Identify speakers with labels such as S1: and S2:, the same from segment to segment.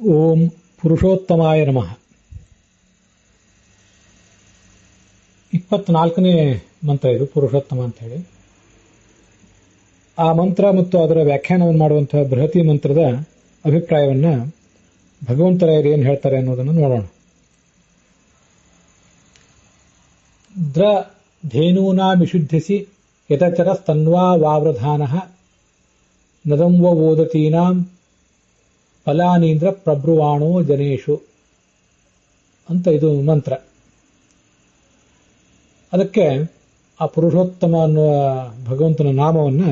S1: ಓಂ ಪುರುಷೋತ್ತಮಾಯ ನಮಃ. 24ನೇ ಮಂತ್ರ ಇದು ಪುರುಷೋತ್ತಮ ಅಂತ ಹೇಳಿ. ಆ ಮಂತ್ರ ಮತ್ತು ಅದರ ವ್ಯಾಖ್ಯಾನವನ್ನು ಮಾಡುವಂತಹ ಬೃಹತಿ ಮಂತ್ರದ ಅಭಿಪ್ರಾಯವನ್ನು ಭಗವಂತರಾಯರು ಏನು ಹೇಳ್ತಾರೆ ಅನ್ನೋದನ್ನು ನೋಡೋಣ. ದ್ರ ಧೇನೂನಾಮಿಷುದ್ಧಿಸಿ ಯತಚರ ಸ್ತನ್ವಾ ವಾವ್ರಧಾನಃ ನದಂವ ಓದತೀನಾಂ ಫಲಾನೀಂದ್ರ ಪ್ರಬ್ರುವಾಣೋ ಜನೇಶು ಅಂತ ಇದು ಮಂತ್ರ. ಅದಕ್ಕೆ ಆ ಪುರುಷೋತ್ತಮ ಅನ್ನುವ ಭಗವಂತನ ನಾಮವನ್ನು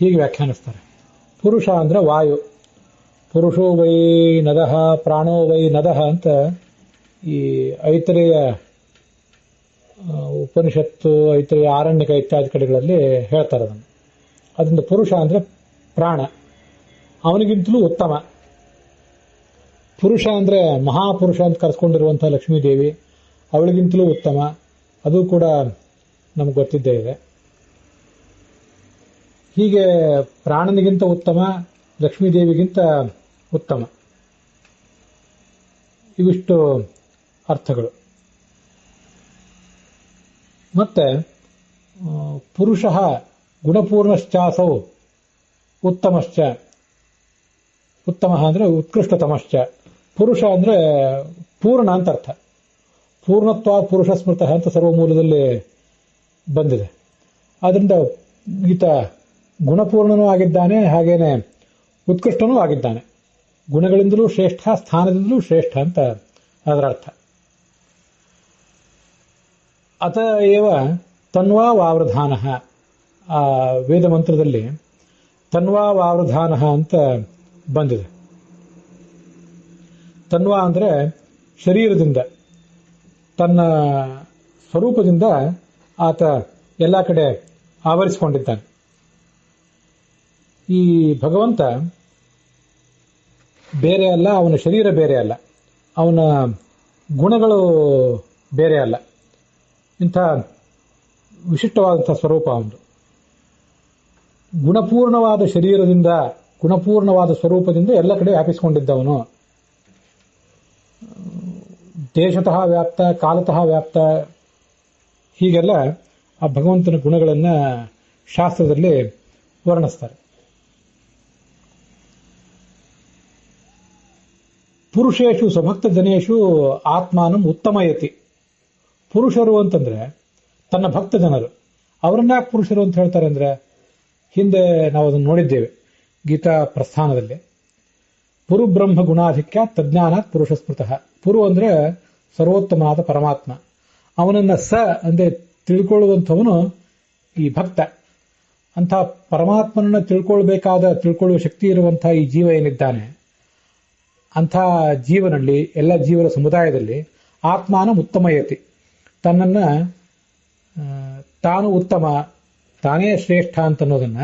S1: ಹೀಗೆ ವ್ಯಾಖ್ಯಾನಿಸ್ತಾರೆ. ಪುರುಷ ಅಂದ್ರೆ ವಾಯು, ಪುರುಷೋ ವೈ ನದಃ ಪ್ರಾಣೋ ವೈ ನದಃ ಅಂತ ಈ ಐತರೇಯ ಉಪನಿಷತ್ತು, ಐತರೇಯ ಆರಣ್ಯಕ ಇತ್ಯಾದಿ ಕಡೆಗಳಲ್ಲಿ ಹೇಳ್ತಾರೆ ಅದನ್ನು. ಅದರಿಂದ ಪುರುಷ ಅಂದ್ರೆ ಪ್ರಾಣ, ಅವನಿಗಿಂತಲೂ ಉತ್ತಮ. ಪುರುಷ ಅಂದ್ರೆ ಮಹಾಪುರುಷ ಅಂತ ಕರೆಸ್ಕೊಂಡಿರುವಂತಹ ಲಕ್ಷ್ಮೀದೇವಿ, ಅವಳಿಗಿಂತಲೂ ಉತ್ತಮ. ಅದು ಕೂಡ ನಮ್ಗೆ ಗೊತ್ತಿದ್ದೇ ಇದೆ. ಹೀಗೆ ಪ್ರಾಣನಿಗಿಂತ ಉತ್ತಮ, ಲಕ್ಷ್ಮೀದೇವಿಗಿಂತ ಉತ್ತಮ, ಇವಿಷ್ಟು ಅರ್ಥಗಳು. ಮತ್ತೆ ಪುರುಷ ಗುಣಪೂರ್ಣಶ್ಚಾಸೌ ಉತ್ತಮಶ್ಚ, ಉತ್ತಮ ಅಂದ್ರೆ ಉತ್ಕೃಷ್ಟತಮಶ್ಚ. ಪುರುಷ ಅಂದ್ರೆ ಪೂರ್ಣ ಅಂತ ಅರ್ಥ. ಪೂರ್ಣತ್ವ ಪುರುಷ ಸ್ಮೃತ ಅಂತ ಸರ್ವಮೂಲದಲ್ಲಿ ಬಂದಿದೆ. ಆದ್ರಿಂದ ಈತ ಗುಣಪೂರ್ಣನೂ ಆಗಿದ್ದಾನೆ, ಹಾಗೇನೆ ಉತ್ಕೃಷ್ಟನೂ ಆಗಿದ್ದಾನೆ. ಗುಣಗಳಿಂದಲೂ ಶ್ರೇಷ್ಠ, ಸ್ಥಾನದಿಂದಲೂ ಶ್ರೇಷ್ಠ ಅಂತ ಅದರ ಅರ್ಥ. ಅತ ಏವ ತನ್ವಾ ವಾವೃಧಾನ, ಆ ವೇದ ಮಂತ್ರದಲ್ಲಿ ತನ್ವಾ ವಾವೃಧಾನ ಅಂತ ಬಂದಿದೆ. ತನ್ವಾ ಅಂದ್ರೆ ಶರೀರದಿಂದ, ತನ್ನ ಸ್ವರೂಪದಿಂದ ಆತ ಎಲ್ಲ ಕಡೆ ಆವರಿಸಿಕೊಂಡಿದ್ದಾನೆ. ಈ ಭಗವಂತ ಬೇರೆ ಅಲ್ಲ, ಅವನ ಶರೀರ ಬೇರೆ ಅಲ್ಲ, ಅವನ ಗುಣಗಳು ಬೇರೆ ಅಲ್ಲ. ಇಂಥ ವಿಶಿಷ್ಟವಾದಂಥ ಸ್ವರೂಪ ಅವನು. ಗುಣಪೂರ್ಣವಾದ ಶರೀರದಿಂದ, ಗುಣಪೂರ್ಣವಾದ ಸ್ವರೂಪದಿಂದ ಎಲ್ಲ ಕಡೆ ವ್ಯಾಪಿಸಿಕೊಂಡಿದ್ದವನು. ದೇಶತಃ ವ್ಯಾಪ್ತ, ಕಾಲತಃ ವ್ಯಾಪ್ತ, ಹೀಗೆಲ್ಲ ಆ ಭಗವಂತನ ಗುಣಗಳನ್ನ ಶಾಸ್ತ್ರದಲ್ಲಿ ವರ್ಣಿಸ್ತಾರೆ. ಪುರುಷೇಶು ಸ್ವಭಕ್ತ ಜನೇಶು ಆತ್ಮಾನಂ ಉತ್ತಮಯತಿ. ಪುರುಷರು ಅಂತಂದ್ರೆ ತನ್ನ ಭಕ್ತ ಜನರು. ಅವರನ್ನ ಯಾಕೆ ಪುರುಷರು ಅಂತ ಹೇಳ್ತಾರೆ ಅಂದ್ರೆ, ಹಿಂದೆ ನಾವು ಅದನ್ನು ನೋಡಿದ್ದೇವೆ ಗೀತಾ ಪ್ರಸ್ಥಾನದಲ್ಲಿ. ಪುರು ಬ್ರಹ್ಮ ಗುಣಾಧಿಕ್ಯ ತಜ್ಞಾನಾತ್ ಪುರುಷ ಸ್ಮೃತಃ. ಪುರು ಅಂದ್ರೆ ಸರ್ವೋತ್ತಮನಾದ ಪರಮಾತ್ಮ. ಅವನನ್ನ ಸ ಅಂದ್ರೆ ತಿಳ್ಕೊಳ್ಳುವಂಥವನು ಈ ಭಕ್ತ. ಅಂಥ ಪರಮಾತ್ಮನನ್ನ ತಿಳ್ಕೊಳ್ಳುವ ಶಕ್ತಿ ಇರುವಂತಹ ಈ ಜೀವ ಏನಿದ್ದಾನೆ, ಅಂಥ ಜೀವನಲ್ಲಿ, ಎಲ್ಲ ಜೀವನ ಸಮುದಾಯದಲ್ಲಿ ಆತ್ಮಾನ ಉತ್ತಮಯತಿ, ತನ್ನನ್ನ ತಾನು ಉತ್ತಮ, ತಾನೇ ಶ್ರೇಷ್ಠ ಅಂತನ್ನೋದನ್ನ,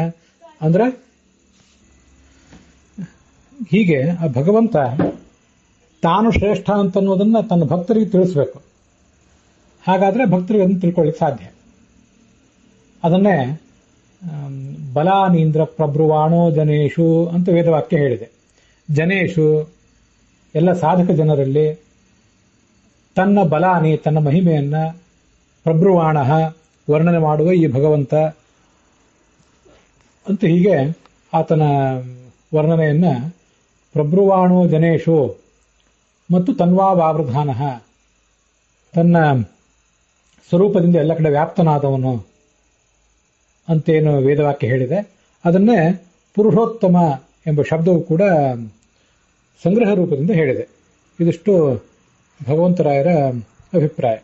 S1: ಅಂದ್ರೆ ಹೀಗೆ ಆ ಭಗವಂತ ತಾನು ಶ್ರೇಷ್ಠ ಅಂತನ್ನೋದನ್ನ ತನ್ನ ಭಕ್ತರಿಗೆ ತಿಳಿಸ್ಬೇಕು. ಹಾಗಾದ್ರೆ ಭಕ್ತರಿಗೆ ಅದನ್ನು ತಿಳ್ಕೊಳ್ಳಿಕ್ಕೆ ಸಾಧ್ಯ. ಅದನ್ನೇ ಬಲಾನೀಂದ್ರ ಪ್ರಬ್ರುವಾಣೋ ಜನೇಶು ಅಂತ ವೇದವಾಕ್ಯ ಹೇಳಿದೆ. ಜನೇಶು ಎಲ್ಲ ಸಾಧಕ ಜನರಲ್ಲಿ ತನ್ನ ಬಲಾನಿ, ತನ್ನ ಮಹಿಮೆಯನ್ನ ಪ್ರಬ್ರುವಾಣ ವರ್ಣನೆ ಮಾಡುವ ಈ ಭಗವಂತ ಅಂತ ಹೀಗೆ ಆತನ ವರ್ಣನೆಯನ್ನ ಪ್ರಬ್ರುವಾಣೋ ಜನೇಶು ಮತ್ತು ತನ್ವಾ ವಾವೃಧಾನ, ತನ್ನ ಸ್ವರೂಪದಿಂದ ಎಲ್ಲ ಕಡೆ ವ್ಯಾಪ್ತನಾದವನು ಅಂತೇನು ವೇದವಾಕ್ಯ ಹೇಳಿದೆ. ಅದನ್ನೇ ಪುರುಷೋತ್ತಮ ಎಂಬ ಶಬ್ದವು ಕೂಡ ಸಂಗ್ರಹ ರೂಪದಿಂದ ಹೇಳಿದೆ. ಇದಿಷ್ಟು ಭಗವಂತರಾಯರ ಅಭಿಪ್ರಾಯ.